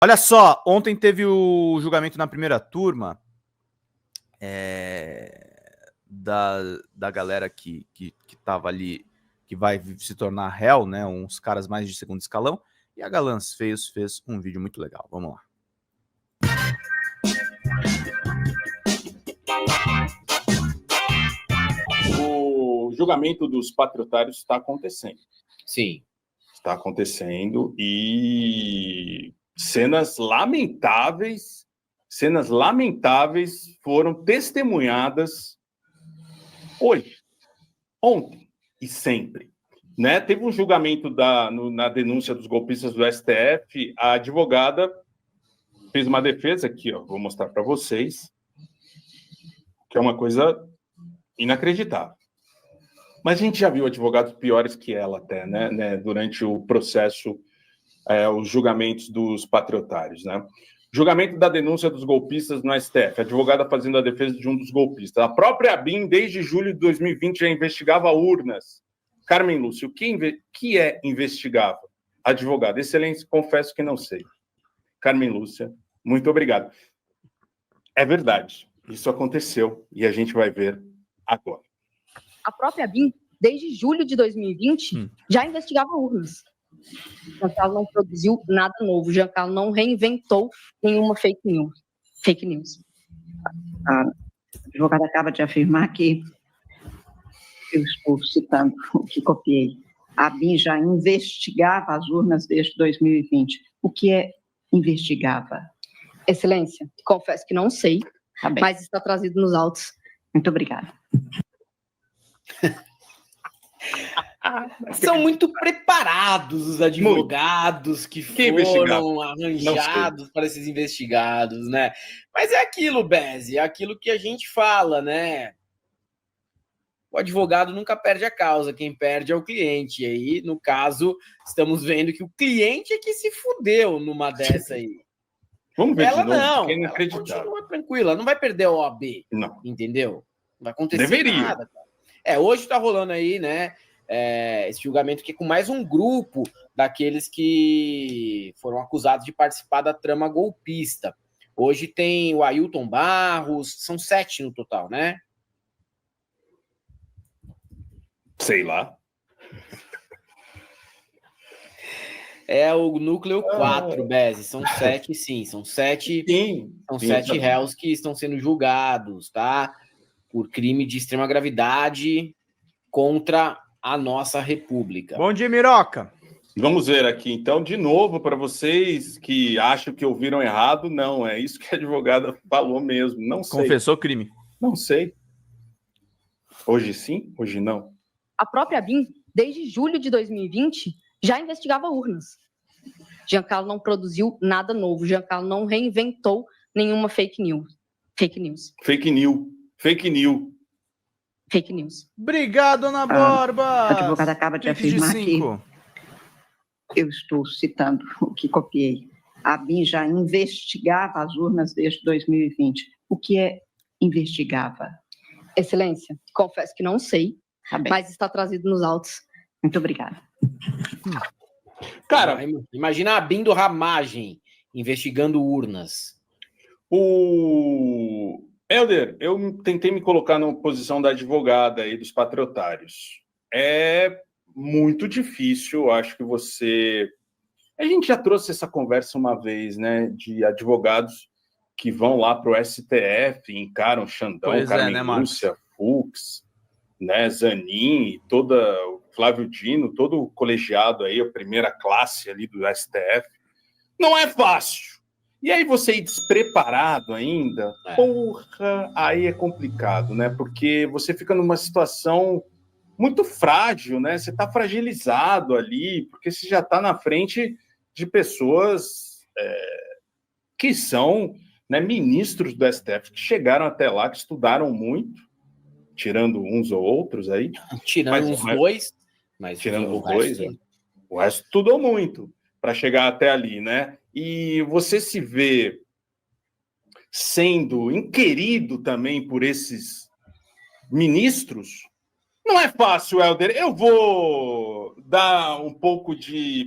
Olha só, ontem teve o julgamento na primeira turma da galera que tava ali, que vai se tornar réu, né? Uns caras mais de segundo escalão. E a Galãs fez um vídeo muito legal. Vamos lá. O julgamento dos patriotários está acontecendo. Sim. Está acontecendo e cenas lamentáveis foram testemunhadas hoje, ontem e sempre. Né? Teve um julgamento na denúncia dos golpistas do STF, a advogada fez uma defesa aqui, ó, vou mostrar para vocês, que é uma coisa inacreditável. Mas a gente já viu advogados piores que ela até, né, durante o processo, os julgamentos dos patriotários, né? Julgamento da denúncia dos golpistas no STF, a advogada fazendo a defesa de um dos golpistas. A própria ABIN, desde julho de 2020, já investigava urnas. Carmen Lúcia, o que é investigável? Advogada, excelência, confesso que não sei. Carmen Lúcia, muito obrigado. É verdade, isso aconteceu e a gente vai ver agora. A própria BIM, desde julho de 2020, já investigava urnas. Giancarlo não produziu nada novo. Giancarlo não reinventou nenhuma fake news. A advogada acaba de afirmar que, eu estou citando o que copiei, a BIM já investigava as urnas desde 2020. O que é investigava? Excelência, confesso que não sei, mas está trazido nos autos. Muito obrigada. São muito preparados os advogados que foram arranjados para esses investigados, né? Mas é aquilo, Beze, é aquilo que a gente fala, né? O advogado nunca perde a causa, quem perde é o cliente. E aí, no caso, estamos vendo que o cliente é que se fudeu numa dessa aí. Vamos ver ela de novo, não, é ela continua tranquila, ela não vai perder a OAB, entendeu? Não vai acontecer nada. Cara. Hoje tá rolando aí, né, esse julgamento aqui com mais um grupo daqueles que foram acusados de participar da trama golpista. Hoje tem o Ailton Barros, são 7 no total, né? Sei lá. É o núcleo 4, Beze. São 7, sim. São 7 réus que estão sendo julgados, tá? Por crime de extrema gravidade contra a nossa república. Bom dia, Miroca. Vamos ver aqui, então, de novo, para vocês que acham que ouviram errado, não, é isso que a advogada falou mesmo. Não sei. Confessou crime. Não sei. Hoje sim, hoje não. A própria BIM, desde julho de 2020, já investigava urnas. Giancarlo não produziu nada novo. Giancarlo não reinventou nenhuma fake news. Obrigado, Ana Borba. A advogada acaba de afirmar que, eu estou citando o que copiei, a BIM já investigava as urnas desde 2020. O que é investigava? Excelência, confesso que não sei, mas está trazido nos autos. Muito obrigada. Cara, imagina a BIM do Ramagem investigando urnas. O Helder, eu tentei me colocar na posição da advogada aí dos patriotários. É muito difícil, acho que você... A gente já trouxe essa conversa uma vez, né, de advogados que vão lá para o STF, encaram Xandão, Carmen Lúcia, Fux, né, Zanin, o Flávio Dino, todo o colegiado aí, a primeira classe ali do STF. Não é fácil. E aí você ir despreparado ainda, porra, aí é complicado, né? Porque você fica numa situação muito frágil, né? Você está fragilizado ali, porque você já está na frente de pessoas que são, né, ministros do STF, que chegaram até lá, que estudaram muito, tirando uns ou outros aí. Tirando os dois. Mas tirando os dois, o resto estudou muito para chegar até ali, né? E você se vê sendo inquirido também por esses ministros, não é fácil, Helder. Eu vou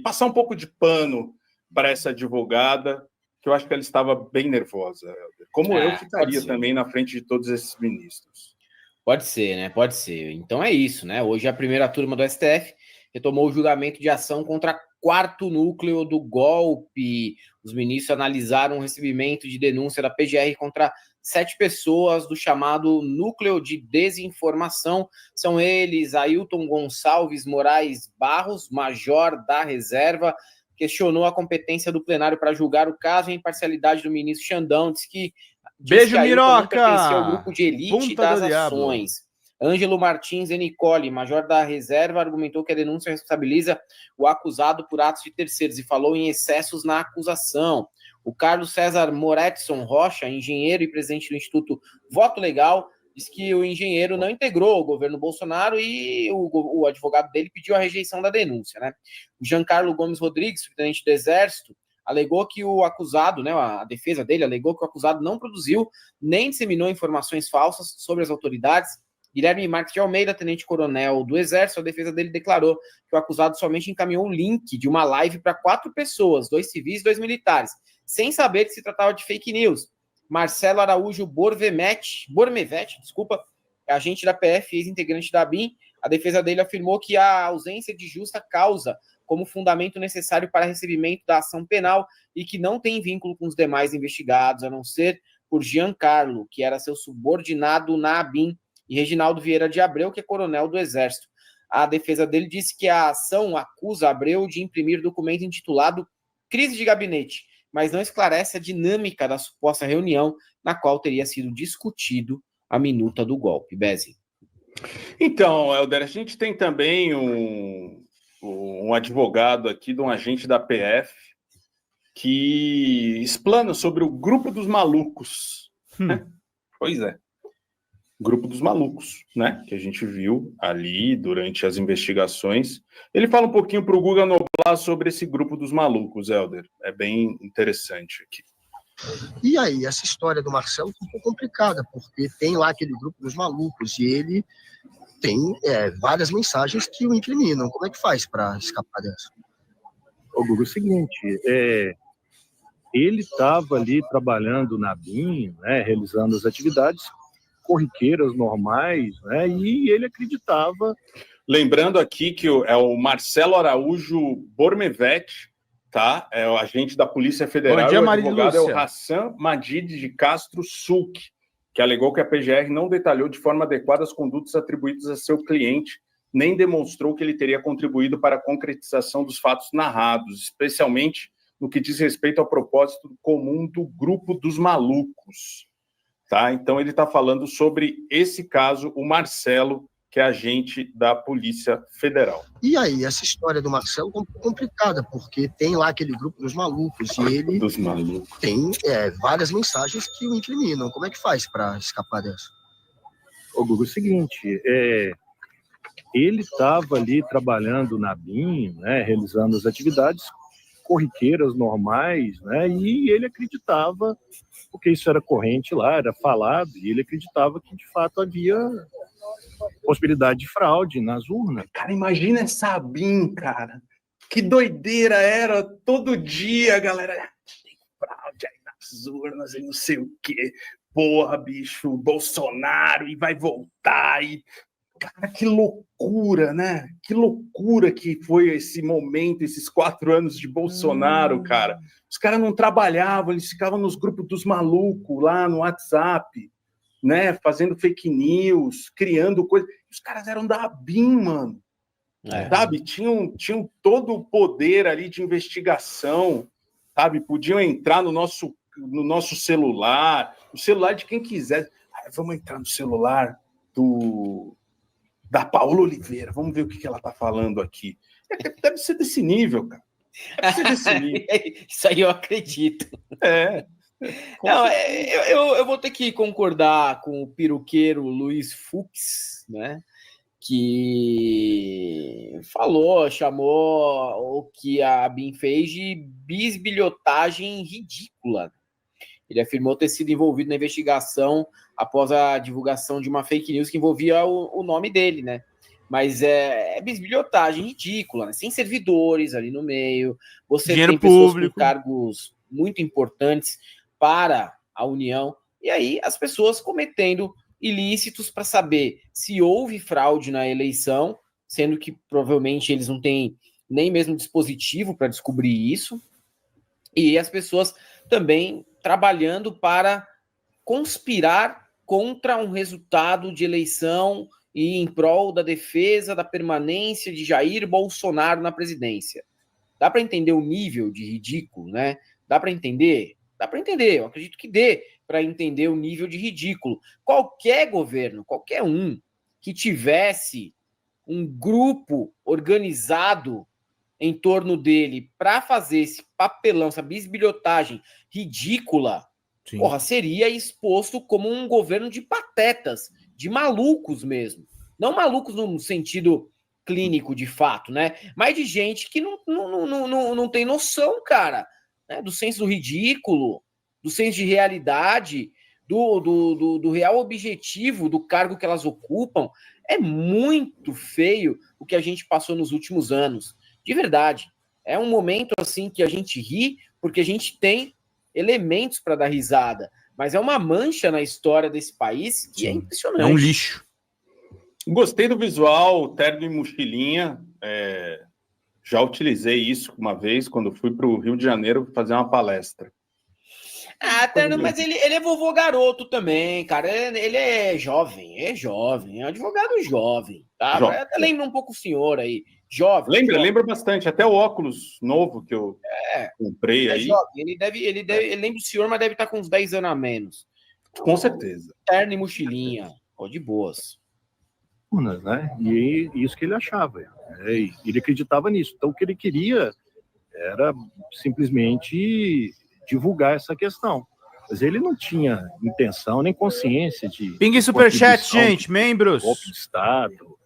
passar um pouco de pano para essa advogada, que eu acho que ela estava bem nervosa, Helder. Como eu ficaria também na frente de todos esses ministros. Pode ser, né? Pode ser. Então é isso, né? Hoje a primeira turma do STF retomou o julgamento de ação contra quarto núcleo do golpe. Os ministros analisaram o recebimento de denúncia da PGR contra 7 pessoas do chamado núcleo de desinformação. São eles Ailton Gonçalves Moraes Barros, major da reserva, questionou a competência do plenário para julgar o caso e a imparcialidade do ministro Xandão. Diz que Beijo, Miroca! Pertencia ao grupo de elite Punta das do ações. Ângelo Martins e Nicole, major da reserva, argumentou que a denúncia responsabiliza o acusado por atos de terceiros e falou em excessos na acusação. O Carlos César Moretson Rocha, engenheiro e presidente do Instituto Voto Legal, diz que o engenheiro não integrou o governo Bolsonaro e o advogado dele pediu a rejeição da denúncia, né? O Giancarlo Gomes Rodrigues, subtenente do Exército, alegou que o acusado, né, a defesa dele alegou que o acusado não produziu nem disseminou informações falsas sobre as autoridades. Guilherme Marques de Almeida, tenente-coronel do Exército, a defesa dele declarou que o acusado somente encaminhou um link de uma live para 4 pessoas, 2 civis e 2 militares, sem saber que se tratava de fake news. Marcelo Araújo Bormevete, agente da PF, ex-integrante da ABIN, a defesa dele afirmou que a ausência de justa causa como fundamento necessário para recebimento da ação penal e que não tem vínculo com os demais investigados, a não ser por Giancarlo, que era seu subordinado na ABIN, e Reginaldo Vieira de Abreu, que é coronel do Exército. A defesa dele disse que a ação acusa Abreu de imprimir documento intitulado Crise de Gabinete, mas não esclarece a dinâmica da suposta reunião na qual teria sido discutido a minuta do golpe. Bezi. Então, Helder, a gente tem também um advogado aqui de um agente da PF que explana sobre o grupo dos malucos. Pois é. Grupo dos malucos, né? Que a gente viu ali durante as investigações. Ele fala um pouquinho para o Guga Noblar sobre esse grupo dos malucos, Helder. É bem interessante aqui. E aí, essa história do Marcelo foi um pouco complicada, porque tem lá aquele grupo dos malucos e ele tem várias mensagens que o incriminam. Como é que faz para escapar dessa? Ô, Guga, é o seguinte, ele estava ali trabalhando na BIM, né, realizando as atividades corriqueiras, normais, né, e ele acreditava... Lembrando aqui que é o Marcelo Araújo Bormevete, tá? É o agente da Polícia Federal. Bom dia, e o Maria advogado Lúcia. É o Hassan Madid de Castro Sulk, que alegou que a PGR não detalhou de forma adequada as condutas atribuídas a seu cliente, nem demonstrou que ele teria contribuído para a concretização dos fatos narrados, especialmente no que diz respeito ao propósito comum do grupo dos malucos. Tá? Então, ele está falando sobre esse caso, o Marcelo, que é agente da Polícia Federal. E aí, essa história do Marcelo é um pouco complicada, porque tem lá aquele grupo dos malucos e ele tem várias mensagens que o incriminam. Como é que faz para escapar dessa? Ô, Guga, é o seguinte, ele estava ali trabalhando na BIM, né, realizando as atividades corriqueiras, normais, né, e ele acreditava, porque isso era corrente lá, era falado, e ele acreditava que, de fato, havia possibilidade de fraude nas urnas. Cara, imagina essa BIM, cara. Que doideira era. Todo dia, galera, tem fraude aí nas urnas e não sei o quê. Porra, bicho, Bolsonaro e vai voltar. Cara, que loucura, né? Que loucura que foi esse momento, esses 4 anos de Bolsonaro, cara. Os caras não trabalhavam, eles ficavam nos grupos dos malucos lá no WhatsApp, né? Fazendo fake news, criando coisas. Os caras eram da BIM, mano. Sabe? Tinham todo o poder ali de investigação, sabe? Podiam entrar no nosso celular, o celular de quem quiser. Vamos entrar no celular da Paola Oliveira, vamos ver o que ela tá falando aqui. Deve ser desse nível, cara. Deve ser desse nível. Isso aí eu acredito. Não, eu vou ter que concordar com o peruqueiro Luiz Fux, né? Que chamou o que a BIM fez de bisbilhotagem ridícula. Ele afirmou ter sido envolvido na investigação após a divulgação de uma fake news que envolvia o nome dele, né? Mas é bisbilhotagem ridícula, né? Sem servidores ali no meio. Você Dinheiro tem pessoas público. com cargos muito importantes para a União, e aí as pessoas cometendo ilícitos para saber se houve fraude na eleição, sendo que provavelmente eles não têm nem mesmo dispositivo para descobrir isso, e as pessoas também trabalhando para conspirar contra um resultado de eleição e em prol da defesa da permanência de Jair Bolsonaro na presidência. Dá para entender o nível de ridículo, né? Dá para entender? Dá para entender, eu acredito que dê para entender o nível de ridículo. Qualquer governo, qualquer um que tivesse um grupo organizado em torno dele para fazer esse papelão, essa bisbilhotagem ridícula, porra, seria exposto como um governo de patetas, de malucos mesmo. Não malucos no sentido clínico, de fato, né? Mas de gente que não tem noção, cara, né? Do senso do ridículo, do senso de realidade, do real objetivo do cargo que elas ocupam. É muito feio o que a gente passou nos últimos anos. De verdade. É um momento assim que a gente ri porque a gente tem elementos para dar risada. Mas é uma mancha na história desse país que é impressionante. É um lixo. Gostei do visual, terno e mochilinha. Já utilizei isso uma vez quando fui para o Rio de Janeiro fazer uma palestra. Terno, mas ele é vovô garoto também, cara. Ele é jovem, é um advogado jovem, tá? Jovem. Até lembra um pouco o senhor aí. Jovem. Lembra bastante. Até o óculos novo que eu comprei aí. Jovem. Ele lembra o senhor, mas deve estar com uns 10 anos a menos. Com certeza. Terno e mochilinha. De boas. Né? E isso que ele achava. Ele acreditava nisso. Então, o que ele queria era simplesmente divulgar essa questão. Mas ele não tinha intenção nem consciência de... Pingue superchat, gente, membros. Golpe de Estado.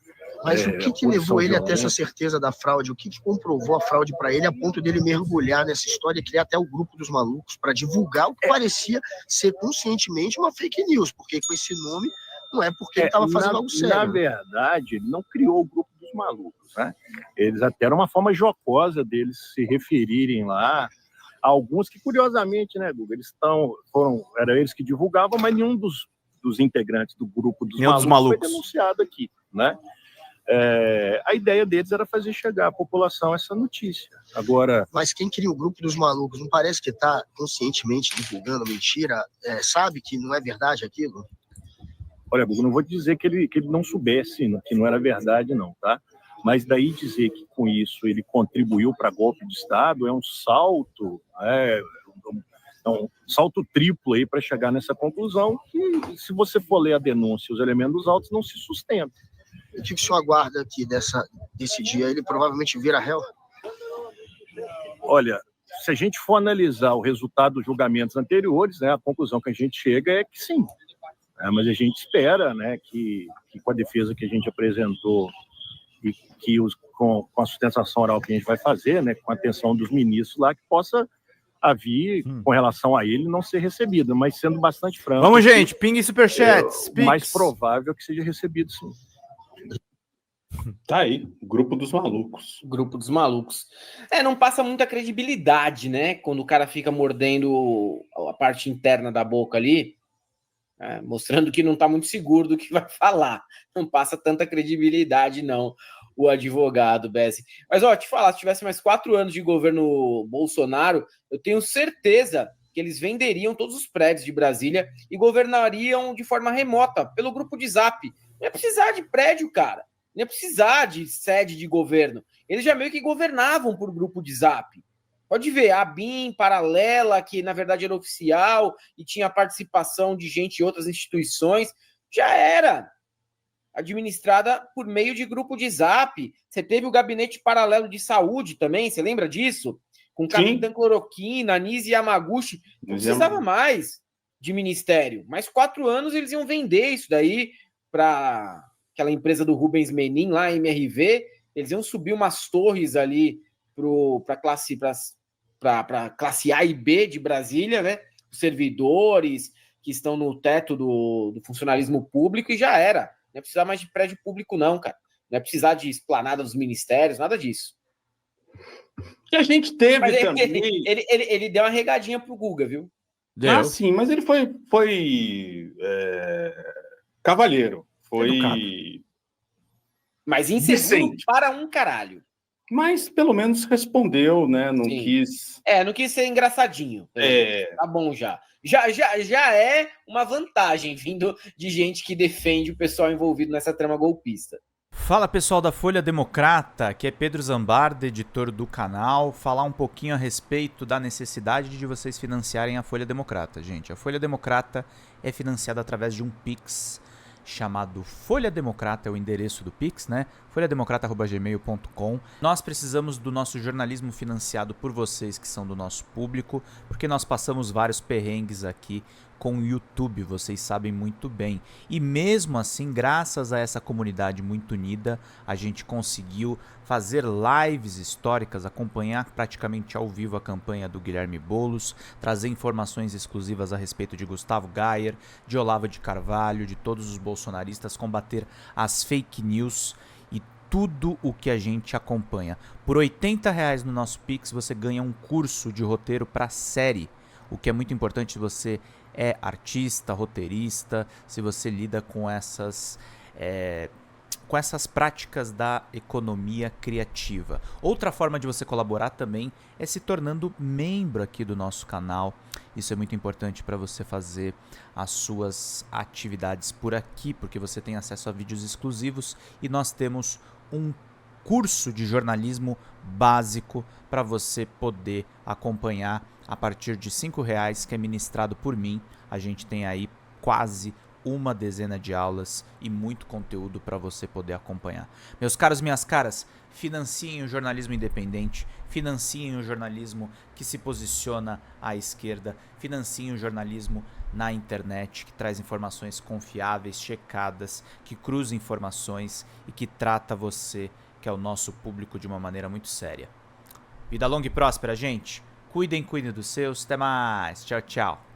Mas o que levou ele até essa certeza da fraude? O que comprovou a fraude para ele a ponto dele mergulhar nessa história e criar até o grupo dos malucos para divulgar o que parecia ser conscientemente uma fake news? Porque com esse nome não é porque ele estava fazendo algo sério. Na verdade, ele não criou o grupo dos malucos, né? Eles até era uma forma jocosa deles se referirem lá. Alguns que, curiosamente, né, Guga, eram eles que divulgavam, mas nenhum dos integrantes do grupo dos malucos foi denunciado aqui, né? A ideia deles era fazer chegar à população essa notícia. Agora, mas quem cria o grupo dos malucos não parece que está conscientemente divulgando mentira? Sabe que não é verdade aquilo? Olha, Guga, não vou dizer que ele não soubesse, que não era verdade, não, tá? Mas daí dizer que com isso ele contribuiu para golpe de Estado é um salto, um salto triplo aí para chegar nessa conclusão que, se você for ler a denúncia e os elementos dos autos, não se sustenta. O que o senhor aguarda aqui desse dia? Ele provavelmente vira réu? Olha, se a gente for analisar o resultado dos julgamentos anteriores, né, a conclusão que a gente chega é que sim. Mas a gente espera, né, que com a defesa que a gente apresentou e que com a sustentação oral que a gente vai fazer, né, com a atenção dos ministros lá, que possa haver, com relação a ele, não ser recebido, mas sendo bastante franco. Vamos, gente, pingue superchats. O mais provável que seja recebido, sim. Tá aí, grupo dos malucos. Grupo dos malucos. Não passa muita credibilidade, né? Quando o cara fica mordendo a parte interna da boca ali, mostrando que não tá muito seguro do que vai falar. Não passa tanta credibilidade, não, o advogado, Bessi. Mas, te falar, se tivesse mais 4 anos de governo Bolsonaro, eu tenho certeza que eles venderiam todos os prédios de Brasília e governariam de forma remota, pelo grupo de Zap. Não ia precisar de prédio, cara. Não ia precisar de sede de governo. Eles já meio que governavam por grupo de Zap. Pode ver, a BIM paralela, que na verdade era oficial e tinha participação de gente de outras instituições, já era administrada por meio de grupo de Zap. Você teve o gabinete paralelo de saúde também, você lembra disso? Com Capitã Cloroquina, Anise Yamaguchi. Não precisava mais de ministério. Mais 4 anos eles iam vender isso daí para aquela empresa do Rubens Menin, lá, MRV. Eles iam subir umas torres ali para classe A e B de Brasília, né? Os servidores que estão no teto do funcionalismo público, e já era. Não é precisar mais de prédio público, não, cara. Não é precisar de esplanada dos ministérios, nada disso. Que a gente teve Mas também. Ele deu uma regadinha pro Guga, viu? Deu. Ah, sim, mas ele foi cavalheiro. Foi. Educado. Mas inseguro Decente. para um caralho. Mas pelo menos respondeu, né? Não Sim. quis. Não quis ser engraçadinho. Tá bom já. Já é uma vantagem vindo de gente que defende o pessoal envolvido nessa trama golpista. Fala pessoal da Folha Democrata, que é Pedro Zambarda, editor do canal, falar um pouquinho a respeito da necessidade de vocês financiarem a Folha Democrata, gente. A Folha Democrata é financiada através de um Pix chamado Folha Democrata, é o endereço do Pix, né? folhademocrata@gmail.com. Nós precisamos do nosso jornalismo financiado por vocês que são do nosso público, porque nós passamos vários perrengues aqui com o YouTube, vocês sabem muito bem. E mesmo assim, graças a essa comunidade muito unida, a gente conseguiu fazer lives históricas, acompanhar praticamente ao vivo a campanha do Guilherme Boulos, trazer informações exclusivas a respeito de Gustavo Gayer, de Olavo de Carvalho, de todos os bolsonaristas, combater as fake news e tudo o que a gente acompanha. Por R$80 no nosso Pix, você ganha um curso de roteiro para série, o que é muito importante se você é artista, roteirista, se você lida com essas práticas da economia criativa. Outra forma de você colaborar também é se tornando membro aqui do nosso canal. Isso é muito importante para você fazer as suas atividades por aqui, porque você tem acesso a vídeos exclusivos e nós temos um curso de jornalismo básico para você poder acompanhar a partir de R$5, que é ministrado por mim. A gente tem aí quase uma dezena de aulas e muito conteúdo para você poder acompanhar. Meus caros, minhas caras, financiem o jornalismo independente, financiem o jornalismo que se posiciona à esquerda, financiem o jornalismo na internet, que traz informações confiáveis, checadas, que cruza informações e que trata você, que é o nosso público, de uma maneira muito séria. Vida longa e próspera, gente. Cuidem dos seus. Até mais. Tchau, tchau.